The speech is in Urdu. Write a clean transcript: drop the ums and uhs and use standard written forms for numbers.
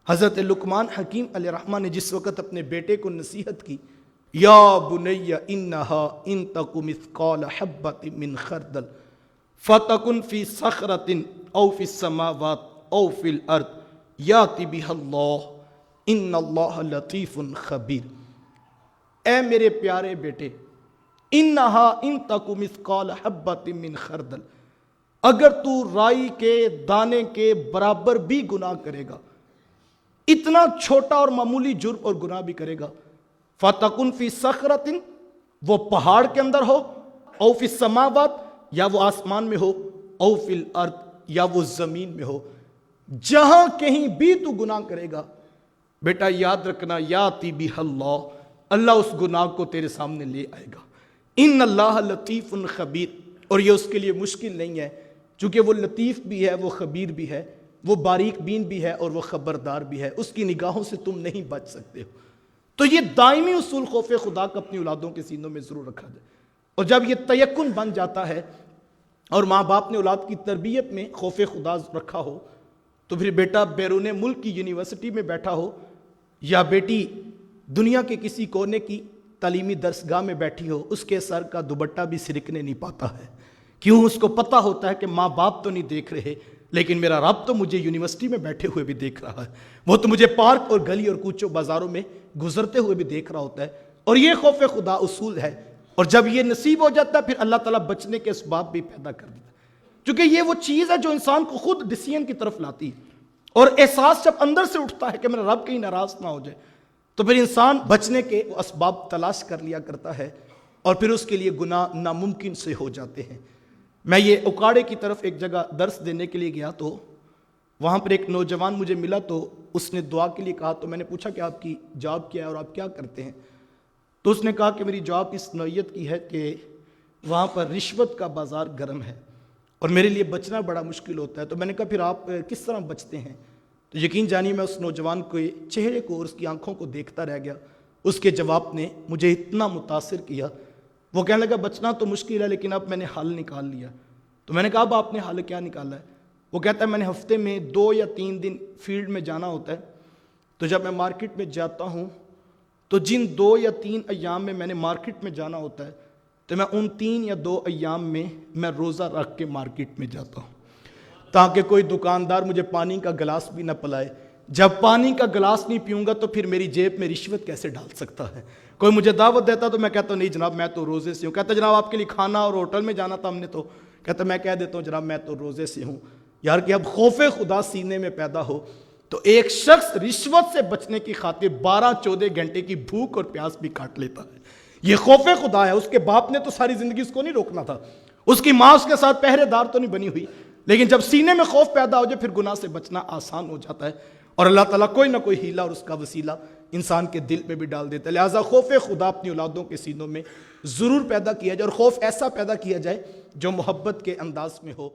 حضرت لقمان حکیم علیہ الرحمہ نے جس وقت اپنے بیٹے کو نصیحت کی، یا بنی انہا ان تک مثقال حبۃ من خردل فتکن فی صخرۃ او فی السماوات او فی الارض یاتی بہا اللہ ان اللہ لطیف خبیر۔ اے میرے پیارے بیٹے، انہا ان تک مثقال حبۃ من خردل، اگر تو رائی کے دانے کے برابر بھی گناہ کرے گا، اتنا چھوٹا اور معمولی جرم اور گناہ بھی کرے گا، فَتَكُنْ فِي صَخْرَةٍ، وہ پہاڑ کے اندر ہو، او فی السماوات، یا وہ آسمان میں ہو، او فی الارض، یا وہ زمین میں ہو، جہاں کہیں بھی تو گناہ کرے گا، بیٹا یاد رکھنا، یاتی بہا اللہ، اللہ اس گناہ کو تیرے سامنے لے آئے گا۔ ان اللہ لطیف خبیر، اور یہ اس کے لیے مشکل نہیں ہے، چونکہ وہ لطیف بھی ہے، وہ خبیر بھی ہے، وہ باریک بین بھی ہے، اور وہ خبردار بھی ہے، اس کی نگاہوں سے تم نہیں بچ سکتے ہو۔ تو یہ دائمی اصول خوف خدا کا اپنی اولادوں کے سینوں میں ضرور رکھا جائے، اور جب یہ تیقن بن جاتا ہے اور ماں باپ نے اولاد کی تربیت میں خوف خدا رکھا ہو، تو پھر بیٹا بیرون ملک کی یونیورسٹی میں بیٹھا ہو یا بیٹی دنیا کے کسی کونے کی تعلیمی درسگاہ میں بیٹھی ہو، اس کے سر کا دوپٹہ بھی سرکنے نہیں پاتا ہے۔ کیوں؟ اس کو پتہ ہوتا ہے کہ ماں باپ تو نہیں دیکھ رہے، لیکن میرا رب تو مجھے یونیورسٹی میں بیٹھے ہوئے بھی دیکھ رہا ہے، وہ تو مجھے پارک اور گلی اور کوچوں بازاروں میں گزرتے ہوئے بھی دیکھ رہا ہوتا ہے۔ اور یہ خوف خدا اصول ہے، اور جب یہ نصیب ہو جاتا ہے پھر اللہ تعالیٰ بچنے کے اسباب بھی پیدا کر دیتا ہے، کیونکہ یہ وہ چیز ہے جو انسان کو خود ڈیسیژن کی طرف لاتی ہے، اور احساس جب اندر سے اٹھتا ہے کہ میرا رب کہیں ناراض نہ ہو جائے، تو پھر انسان بچنے کے اسباب تلاش کر لیا کرتا ہے، اور پھر اس کے لیے گناہ ناممکن سے ہو جاتے ہیں۔ میں یہ اکاڑے کی طرف ایک جگہ درس دینے کے لیے گیا، تو وہاں پر ایک نوجوان مجھے ملا، تو اس نے دعا کے لیے کہا، تو میں نے پوچھا کہ آپ کی جاب کیا ہے اور آپ کیا کرتے ہیں؟ تو اس نے کہا کہ میری جاب اس نوعیت کی ہے کہ وہاں پر رشوت کا بازار گرم ہے اور میرے لیے بچنا بڑا مشکل ہوتا ہے۔ تو میں نے کہا پھر آپ کس طرح بچتے ہیں؟ تو یقین جانیے میں اس نوجوان کے چہرے کو اور اس کی آنکھوں کو دیکھتا رہ گیا، اس کے جواب نے مجھے اتنا متاثر کیا۔ وہ کہنے لگا بچنا تو مشکل ہے لیکن اب میں نے حل نکال لیا۔ تو میں نے کہا اب آپ نے حل کیا نکالا ہے؟ وہ کہتا ہے میں نے ہفتے میں 2 یا 3 دن فیلڈ میں جانا ہوتا ہے، تو جب میں مارکیٹ میں جاتا ہوں تو جن 2 یا 3 ایام میں نے مارکیٹ میں جانا ہوتا ہے، تو میں ان 3 یا 2 ایام میں روزہ رکھ کے مارکیٹ میں جاتا ہوں، تاکہ کوئی دکاندار مجھے پانی کا گلاس بھی نہ پلائے۔ جب پانی کا گلاس نہیں پیوں گا تو پھر میری جیب میں رشوت کیسے ڈال سکتا ہے؟ کوئی مجھے دعوت دیتا تو میں کہتا ہوں نہیں جناب میں تو روزے سے ہوں، کہتا جناب آپ کے لیے کھانا اور ہوٹل میں جانا تھا ہم نے، تو کہتا میں کہہ دیتا ہوں جناب میں تو روزے سے ہوں۔ یار کہ اب خوف خدا سینے میں پیدا ہو تو ایک شخص رشوت سے بچنے کی خاطر 12-14 گھنٹے کی بھوک اور پیاس بھی کاٹ لیتا ہے۔ یہ خوف خدا ہے۔ اس کے باپ نے تو ساری زندگی اس کو نہیں روکنا تھا، اس کی ماں اس کے ساتھ پہرے دار تو نہیں بنی ہوئی، لیکن جب سینے میں خوف پیدا ہو جائے پھر گناہ سے بچنا آسان ہو جاتا ہے، اور اللہ تعالیٰ کوئی نہ کوئی ہیلہ اور اس کا وسیلہ انسان کے دل میں بھی ڈال دیتا ہے۔ لہٰذا خوف خدا اپنی اولادوں کے سینوں میں ضرور پیدا کیا جائے، اور خوف ایسا پیدا کیا جائے جو محبت کے انداز میں ہو۔